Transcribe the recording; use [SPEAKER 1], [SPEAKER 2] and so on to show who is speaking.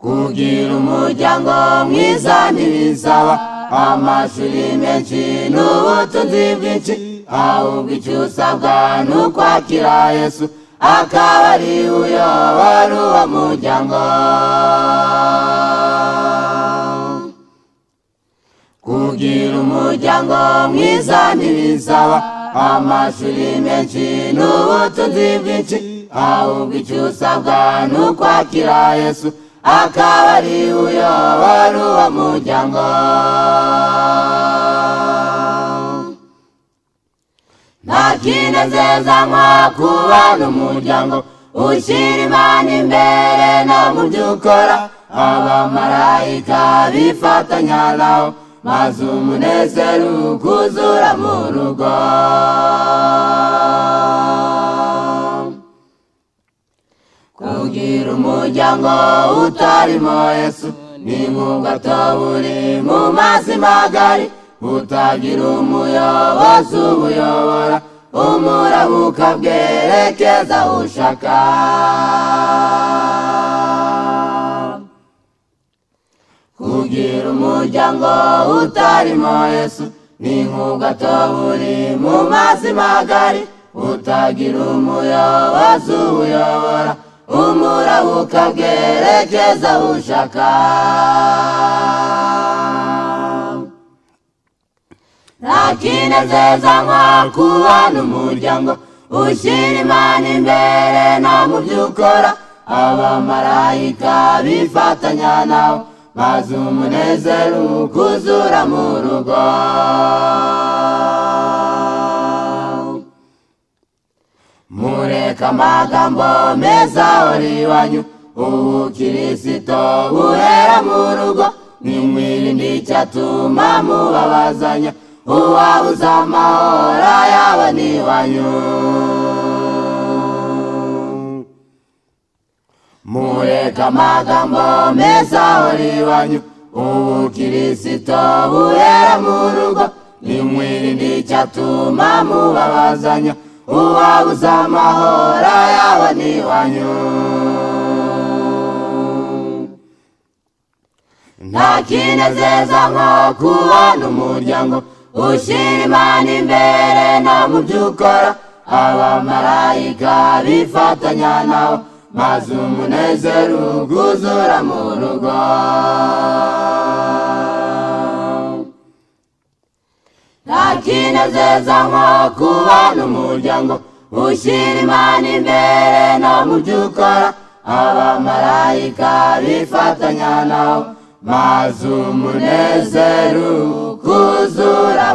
[SPEAKER 1] kugira umuryango mwiza ntibisaba amashuri menshi n'ubutunzi bwinshi, ahubwo icyo usabwa ni ukwakira Yesu akaba ari uyobora uwo muryango. Kugira umuryango mwiza ntibisaba amashuri menshi n'ubutunzi bwinshi, ahubwo icyo usabwa ni ukwakira Yesu akaba ari uyobora uwo muryango. Nta kinezeza nko kubana umuryango ushyira Imana imbere no mu byo ukora, abamarayika bifatanya nawe maze umunezero ukuzura mu rugo. Kugira umuryango utarimo Yesu ni nk'ubwato buri mu mazi magari, utagira umuyobozi ubuyobora, umurabuka bwerekeza aho ushaka. Kugira umuryango utarimo Yesu ni nk'ubwato buri mu mazi magari, utagira umuyobozi ubuyobora, umurabuka bwerekeza aho ushaka. Nta kinezeza nko kubana umuryango ushyira Imana imbere no mu byo ukora, abamarayika bifatanya nawe maze umunezero ukuzura mu rugo. Mureka amagambo meza ahora iwanyu, ubukristo buhera mu rugo, nimwirinde icyatuma mubabazanya, uwabuze amahoro yaba n'iwanyu. Mureka amagambo meza ahora iwanyu, ubukristo buhera mu rugo, nimwirinde icyatuma mubabazanya, uwabuze amahoro yaba n'iwanyu. Nta kinezeza nko kubana umuryango ushyira Imana imbere no mu byo ukora, abamarayika bifatanya nawe maze umunezero ukuzura mu rugo. Nta kinezeza nko kubana umuryango ushyira Imana imbere no mu byo ukora, abamarayika bifatanya nawe maze umunezero ukuzura